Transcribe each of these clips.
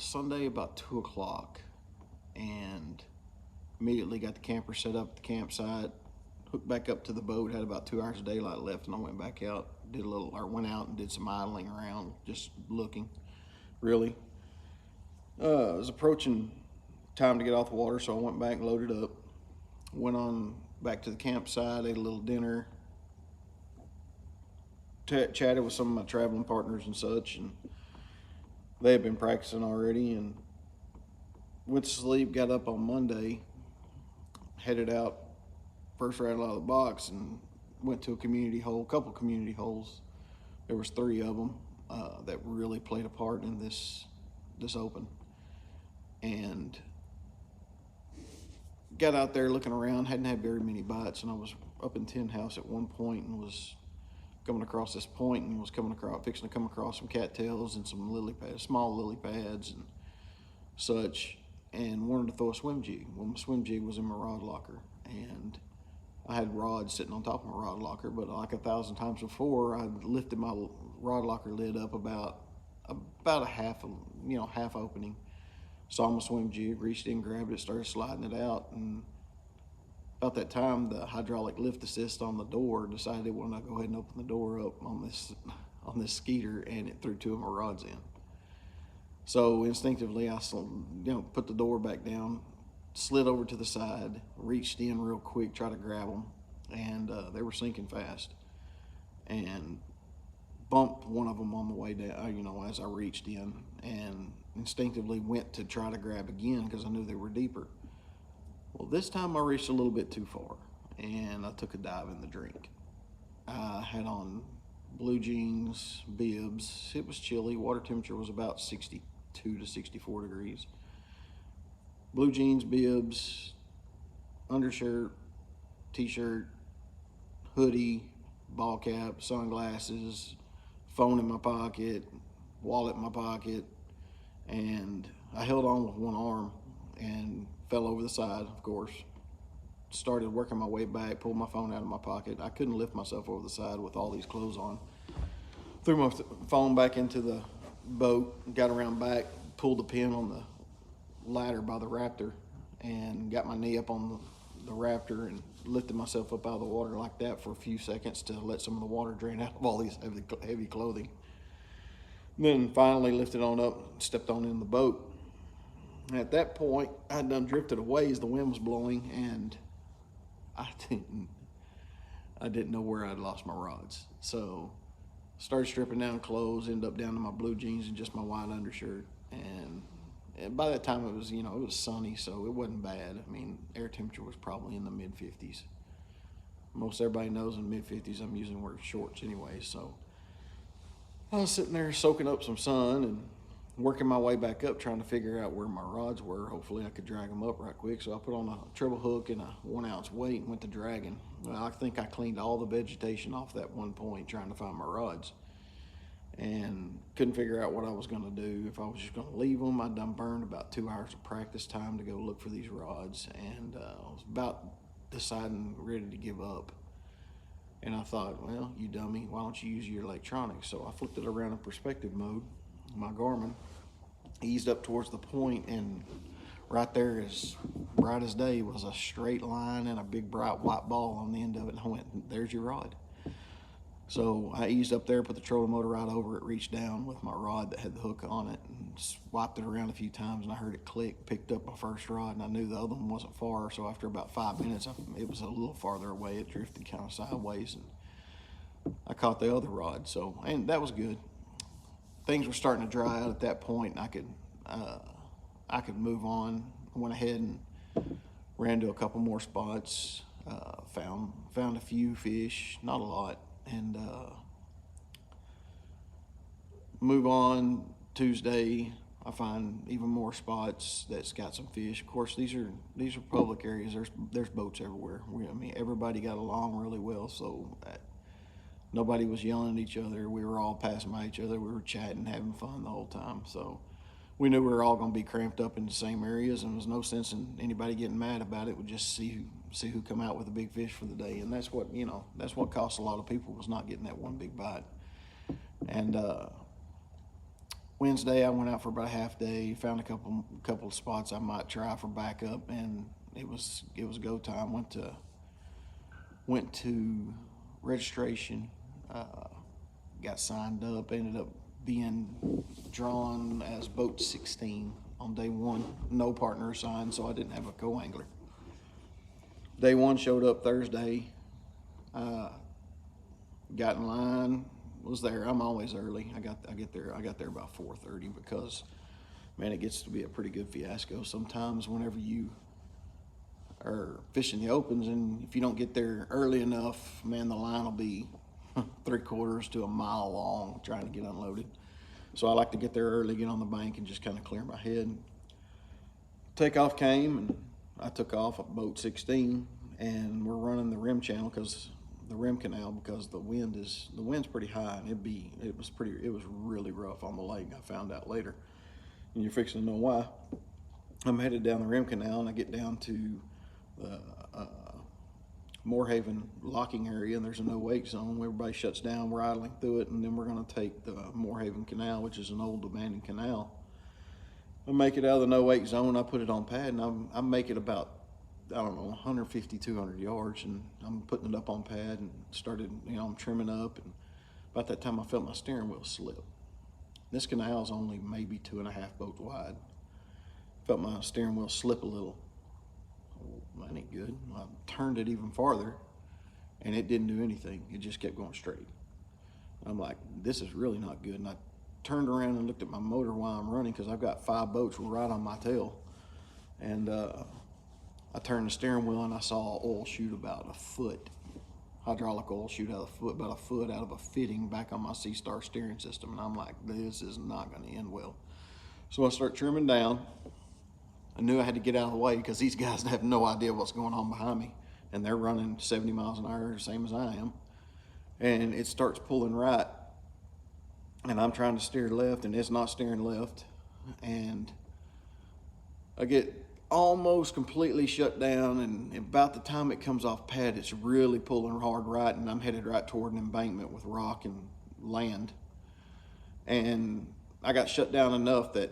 Sunday about 2 o'clock, and immediately got the camper set up at the campsite, hooked back up to the boat, had about 2 hours of daylight left, and I went back out, went out and did some idling around, just looking, really. It was approaching time to get off the water, so I went back and loaded up, went on back to the campsite, ate a little dinner, chatted with some of my traveling partners and such, and they had been practicing already, and went to sleep, got up on Monday, headed out, first rattle out of the box, and went to a couple community holes. There was 3 of them that really played a part in this open. And got out there looking around, hadn't had very many bites, and I was up in Tin House at one point and was coming across this point and was fixing to come across some cattails and some lily pads, small lily pads and such, and wanted to throw a swim jig. Well, my swim jig was in my rod locker, and I had rods sitting on top of my rod locker, but like 1,000 times before, I lifted my rod locker lid up about a half opening, saw my swim jig, reached in, grabbed it, started sliding it out, and about that time, the hydraulic lift assist on the door decided it wanted to go ahead and open the door up on this skeeter, and it threw 2 of my rods in. So instinctively, I put the door back down, slid over to the side, reached in real quick, tried to grab them, and they were sinking fast, and bumped one of them on the way down, as I reached in, and instinctively went to try to grab again because I knew they were deeper. Well, this time I reached a little bit too far, and I took a dive in the drink. I had on blue jeans, bibs. It was chilly. Water temperature was about 62 to 64 degrees. Blue jeans, bibs, undershirt, t-shirt, hoodie, ball cap, sunglasses, phone in my pocket, wallet in my pocket, and I held on with one arm and fell over the side, of course. Started working my way back, pulled my phone out of my pocket. I couldn't lift myself over the side with all these clothes on. Threw my phone back into the boat, got around back, pulled the pin on the ladder by the Raptor, and got my knee up on the Raptor and lifted myself up out of the water like that for a few seconds to let some of the water drain out of all these heavy clothing. And then finally lifted on up, stepped on in the boat. At that point, I'd done drifted away as the wind was blowing, and I didn't know where I'd lost my rods. So started stripping down clothes, ended up down to my blue jeans and just my white undershirt. And by that time it was sunny, so it wasn't bad. I mean, air temperature was probably in the mid-50s. Most everybody knows in the mid-50s I'm usually wearing shorts anyway, so I was sitting there soaking up some sun and working my way back up, trying to figure out where my rods were. Hopefully I could drag them up right quick. So I put on a treble hook and a 1 ounce weight and went to dragging. Well, I think I cleaned all the vegetation off that one point trying to find my rods, and couldn't figure out what I was going to do. If I was just going to leave them, I'd done burned about 2 hours of practice time to go look for these rods, and I was about deciding, ready to give up. And I thought, well, you dummy, why don't you use your electronics? So I flipped it around in perspective mode. My Garmin eased up towards the point, and right there, as bright as day, was a straight line and a big bright white ball on the end of it. And I went, there's your rod. So I eased up there, put the trolling motor right over it, reached down with my rod that had the hook on it, and swiped it around a few times, and I heard it click, picked up my first rod, and I knew the other one wasn't far. So after about 5 minutes, it was a little farther away. It drifted kind of sideways, and I caught the other rod. So, and that was good. Things were starting to dry out at that point, and I could move on. I went ahead and ran to a couple more spots, found a few fish, not a lot, and move on. Tuesday, I find even more spots that's got some fish. Of course, these are public areas. There's boats everywhere. Everybody got along really well, so nobody was yelling at each other. We were all passing by each other. We were chatting, having fun the whole time. So we knew we were all going to be cramped up in the same areas, and there was no sense in anybody getting mad about it. We'd just see who come out with a big fish for the day. And that's what cost a lot of people, was not getting that one big bite. And Wednesday, I went out for about a half day, found a couple of spots I might try for backup, and it was go time. Went to registration, got signed up, ended up being drawn as boat 16 on day one. No partner assigned, so I didn't have a co-angler. Day one showed up Thursday. Got in line, was there. I'm always early. I got there about 4:30 because, man, it gets to be a pretty good fiasco sometimes whenever you are fishing the opens, and if you don't get there early enough, man, the line will be 3/4 to a mile long trying to get unloaded. So I like to get there early, get on the bank, and just kind of clear my head. Takeoff came, and I took off at boat 16, and we're running the rim channel because the rim canal because the wind's pretty high, and it was really rough on the lake. I found out later, and you're fixing to know why. I'm headed down the rim canal, and I get down to the Moorhaven locking area, and there's a no wake zone. Everybody shuts down. We're idling through it, and then we're going to take the Moorhaven Canal, which is an old abandoned canal. I make it out of the no wake zone. I put it on pad, and I make it about, I don't know, 150, 200 yards, and I'm putting it up on pad and started, I'm trimming up, and about that time I felt my steering wheel slip. This canal is only maybe 2.5 boats wide. Felt my steering wheel slip a little. Oh, that ain't good. I turned it even farther, and it didn't do anything. It just kept going straight. I'm like, this is really not good. And I turned around and looked at my motor while I'm running because I've got 5 boats right on my tail. And I turned the steering wheel, and I saw oil shoot about a foot. Hydraulic oil shoot out of a foot, about a foot out of a fitting back on my C-Star steering system. And I'm like, this is not going to end well. So I start trimming down. I knew I had to get out of the way because these guys have no idea what's going on behind me. And they're running 70 miles an hour, the same as I am. And it starts pulling right. And I'm trying to steer left, and it's not steering left. And I get almost completely shut down, and about the time it comes off pad, it's really pulling hard right, and I'm headed right toward an embankment with rock and land. And I got shut down enough that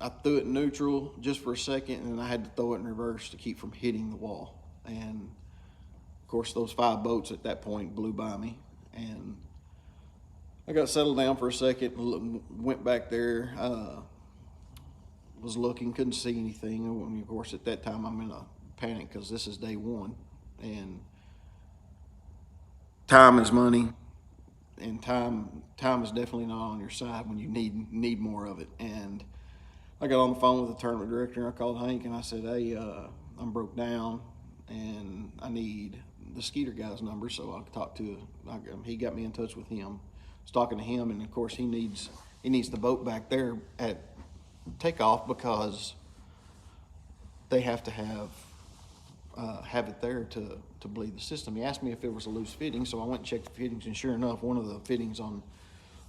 I threw it in neutral just for a second, and I had to throw it in reverse to keep from hitting the wall. And of course, those 5 boats at that point blew by me, and I got settled down for a second, went back there, was looking, couldn't see anything. And of course, at that time, I'm in a panic because this is day one, and time is money, and time is definitely not on your side when you need more of it. And I got on the phone with the tournament director, and I called Hank, and I said, hey, I'm broke down, and I need the Skeeter guy's number, so I talked to he got me in touch with him. I was talking to him, and of course he needs the boat back there at takeoff because they have to have it there to bleed the system. He asked me if it was a loose fitting, so I went and checked the fittings, and sure enough, one of the fittings on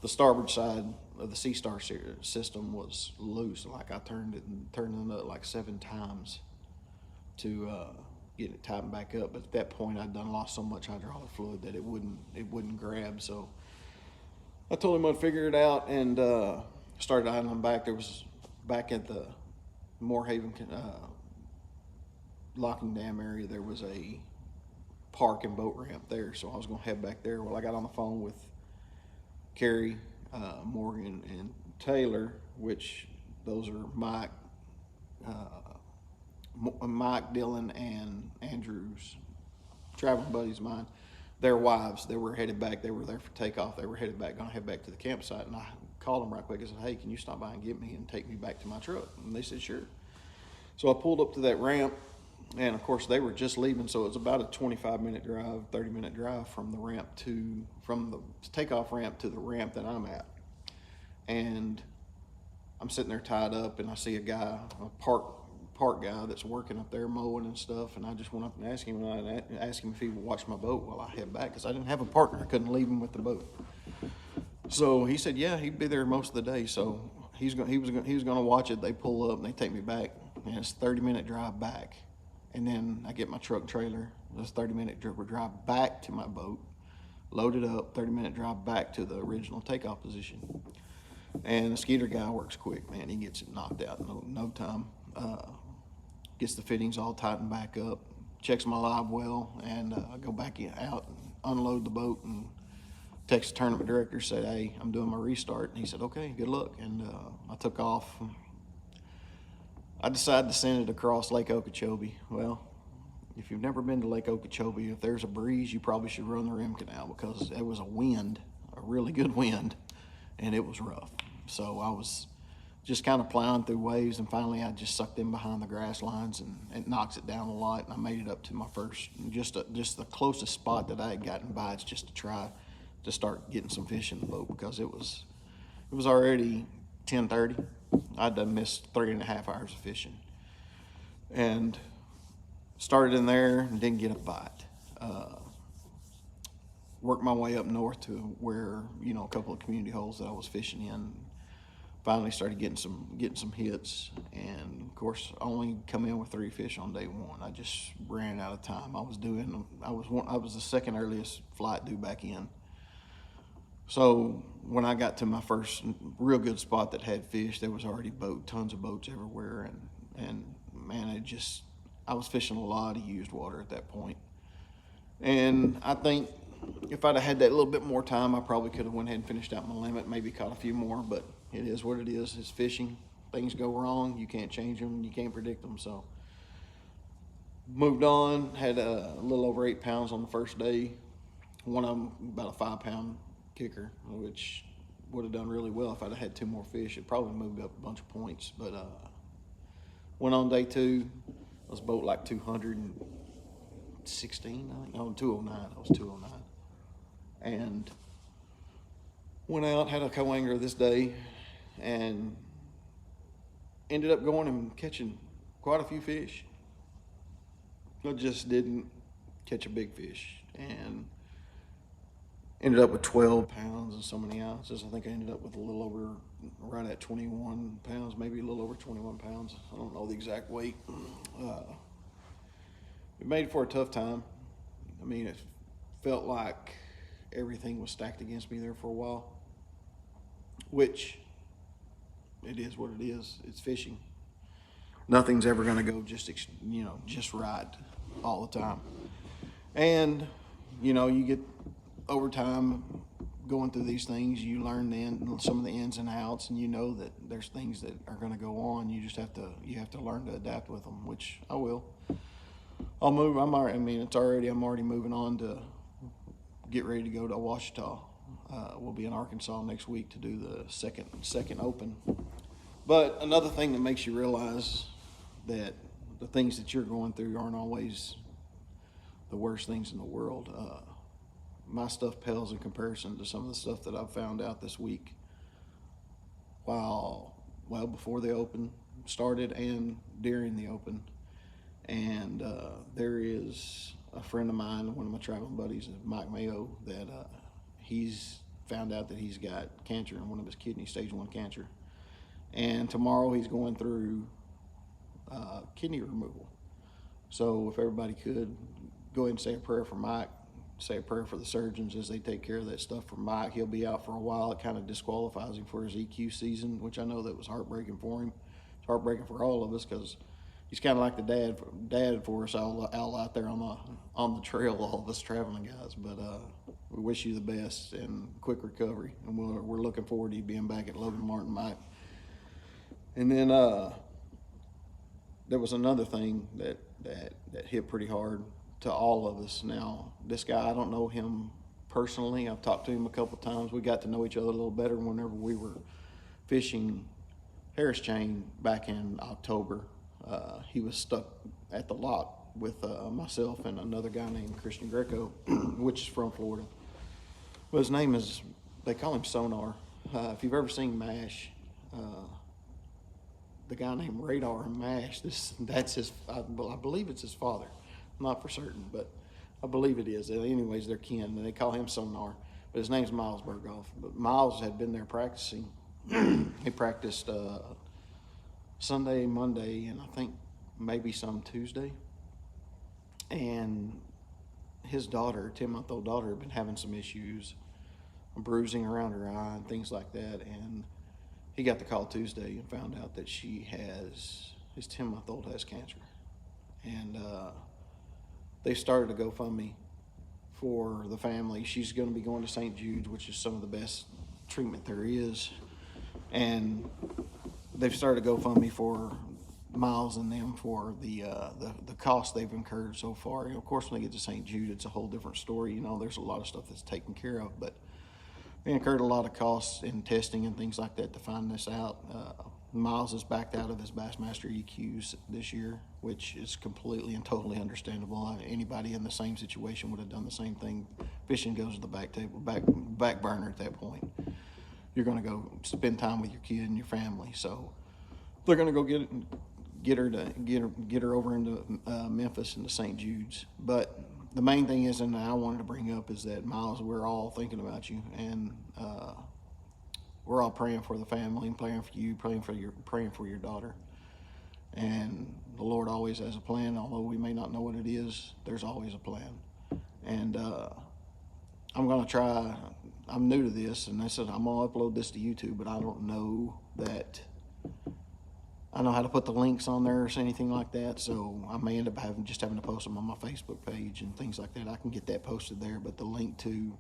the starboard side of the C-Star system was loose. Like I turned it up like 7 times to get it tightened back up. But at that point, I'd done lost so much hydraulic fluid that it wouldn't grab. So I told him I'd figure it out, and started idling back. There was back at the Moorhaven locking dam area. There was a park and boat ramp there, so I was going to head back there. Well, I got on the phone with Kerry, Morgan, and Taylor, which those are Mike, Dylan, and Andrew's traveling buddies of mine. Their wives, they were headed back. They were there for takeoff. They were headed back, going to head back to the campsite. And I called them right quick. I said, hey, can you stop by and get me and take me back to my truck? And they said, sure. So I pulled up to that ramp, and of course they were just leaving, so it was about a 25-minute drive, 30-minute drive from the takeoff ramp to the ramp that I'm at. And I'm sitting there tied up, and I see a guy, a park guy that's working up there mowing and stuff, and I just went up and asked him if he would watch my boat while I head back, because I didn't have a partner. I couldn't leave him with the boat. So he said, yeah, he'd be there most of the day. So he was going to watch it. They pull up and they take me back, and it's a 30-minute drive back. And then I get my truck trailer. It's a 30-minute drive back to my boat, load it up, 30-minute drive back to the original takeoff position. And the skeeter guy works quick, man. He gets it knocked out in no time. Gets the fittings all tightened back up, checks my live well, and I go back out and unload the boat and text the tournament director, said, hey, I'm doing my restart. And he said, okay, good luck. And I took off. I decided to send it across Lake Okeechobee. Well, if you've never been to Lake Okeechobee, if there's a breeze, you probably should run the rim canal, because there was a wind, a really good wind, and it was rough. So I was just kind of plowing through waves, and finally I just sucked in behind the grass lines, and it knocks it down a lot. And I made it up to my first, just the closest spot that I had gotten bites, just to try to start getting some fish in the boat, because it was already 10:30. I'd done missed 3.5 hours of fishing, and started in there and didn't get a bite. Worked my way up north to where, a couple of community holes that I was fishing in. Finally started getting some hits, and of course only come in with 3 fish on day one. I just ran out of time. I was the second earliest flight due back in. So when I got to my first real good spot that had fish, there was already tons of boats everywhere, and man, I was fishing a lot of used water at that point. And I think if I'd have had that little bit more time, I probably could have went ahead and finished out my limit, maybe caught a few more, but it is what it is. It's fishing. Things go wrong. You can't change them. You can't predict them. So moved on, had a little over 8 pounds on the first day. One of them about a 5-pound kicker, which would have done really well if I'd have had 2 more fish. It probably moved up a bunch of points, but went on day 2. I was boat like 216, I think. No, 209. I was 209. And went out, had a co-angler this day, and ended up going and catching quite a few fish. I just didn't catch a big fish, and ended up with 12 pounds and so many ounces. I think I ended up with a little over, right at 21 pounds, maybe a little over 21 pounds. I don't know the exact weight. It made it for a tough time. I mean, it felt like everything was stacked against me there for a while, which it is what it is. It's fishing. Nothing's ever going to go just right all the time. And, you get over time going through these things, you learn some of the ins and outs, and that there's things that are going to go on. You have to learn to adapt with them, which I will. I'm already moving on to get ready to go to Ouachita. We'll be in Arkansas next week to do the second open. But another thing that makes you realize that the things that you're going through aren't always the worst things in the world. My stuff pales in comparison to some of the stuff that I've found out this week before the open started and during the open. And there is a friend of mine, one of my traveling buddies, Mike Mayo, that he's found out that he's got cancer in one of his kidneys, stage 1 cancer. And tomorrow he's going through kidney removal. So if everybody could go ahead and say a prayer for Mike, say a prayer for the surgeons as they take care of that stuff for Mike. He'll be out for a while. It kind of disqualifies him for his EQ season, which I know that was heartbreaking for him. It's heartbreaking for all of us, because he's kind of like the dad for us all out there on the trail, all of us traveling guys. But we wish you the best and quick recovery, and we're looking forward to you being back at Logan Martin, Mike. And then there was another thing that hit pretty hard to all of us. Now, this guy, I don't know him personally. I've talked to him a couple of times. We got to know each other a little better whenever we were fishing Harris Chain back in October. He was stuck at the lock with myself and another guy named Christian Greco, which is from Florida. Well, his name is, they call him Sonar. If you've ever seen MASH, the guy named Radar and MASH, that's his, I believe it's his father. I'm not for certain, but I believe it is. Anyways, they're kin, and they call him Sonar. But his name's Miles Berghoff. But Miles had been there practicing. He practiced Sunday, Monday, and I think maybe some Tuesday. And his daughter, 10-month-old daughter, had been having some issues, bruising around her eye and things like that. And he got the call Tuesday and found out that his 10-month-old has cancer. And they started a GoFundMe for the family. She's going to be going to St. Jude's, which is some of the best treatment there is. And they've started a GoFundMe for Miles and them for the cost they've incurred so far. Of course, when they get to St. Jude, it's a whole different story. There's a lot of stuff that's taken care of, but they incurred a lot of costs in testing and things like that to find this out. Miles is backed out of his Bassmaster EQs this year, which is completely and totally understandable. Anybody in the same situation would have done the same thing. Fishing goes to the back burner at that point. You're going to go spend time with your kid and your family, so they're going to go get her over into Memphis and to St. Jude's. But the main thing is, and I wanted to bring up, is that Miles, we're all thinking about you, and we're all praying for the family and praying for you, praying for your daughter. And the Lord always has a plan. Although we may not know what it is, there's always a plan. And I'm going to try. I'm new to this, and I said I'm going to upload this to YouTube, but I don't know that I know how to put the links on there or anything like that, so I may end up having to post them on my Facebook page and things like that. I can get that posted there, but the link to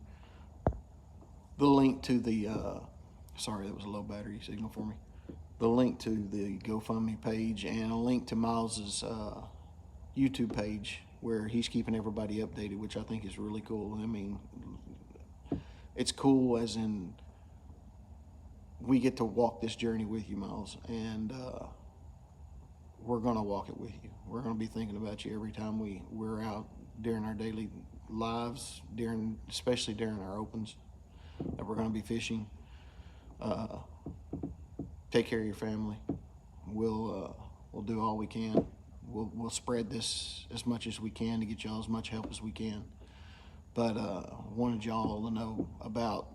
the sorry, that was a low battery signal for me. The link to the GoFundMe page and a link to Miles's YouTube page where he's keeping everybody updated, which I think is really cool. I mean, it's cool as in we get to walk this journey with you, Miles, and we're going to walk it with you. We're going to be thinking about you every time we're out during our daily lives, especially during our opens that we're going to be fishing. Take care of your family. We'll do all we can. We'll spread this as much as we can to get y'all as much help as we can. But wanted y'all to know about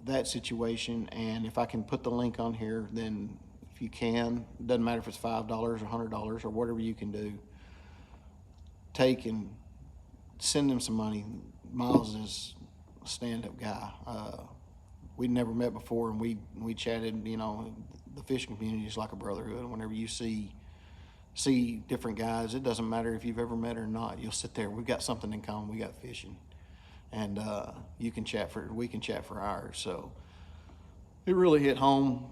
that situation, and if I can put the link on here, then if you can, doesn't matter if it's $5 or $100 or whatever you can do, take and send him some money. Miles is a stand-up guy. We'd never met before, and we chatted. The fishing community is like a brotherhood. Whenever you see different guys, it doesn't matter if you've ever met or not. You'll sit there. We've got something in common. We got fishing, and we can chat for hours. So it really hit home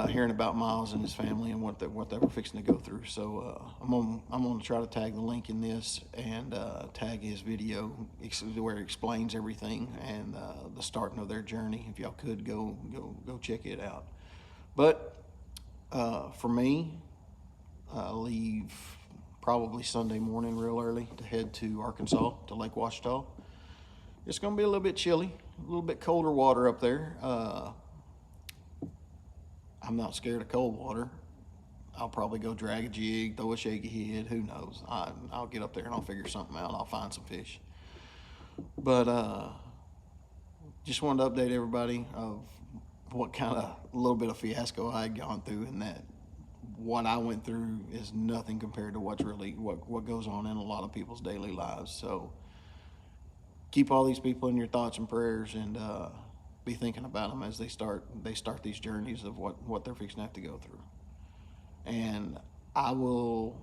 hearing about Miles and his family and what they were fixing to go through. So I'm gonna try to tag the link in this and tag his video where it explains everything and the starting of their journey. If y'all could go check it out. But for me, I'll leave probably Sunday morning real early to head to Arkansas, to Lake Ouachita. It's going to be a little bit chilly, a little bit colder water up there. I'm not scared of cold water. I'll probably go drag a jig, throw a shaky head, who knows. I'll get up there and I'll figure something out. I'll find some fish. But just wanted to update everybody of what kind of little bit of fiasco I had gone through, and that what I went through is nothing compared to what goes on in a lot of people's daily lives. So keep all these people in your thoughts and prayers, and be thinking about them as they start these journeys of what they're fixing to have to go through. And I will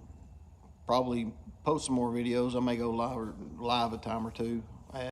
probably post some more videos. I may go live a time or two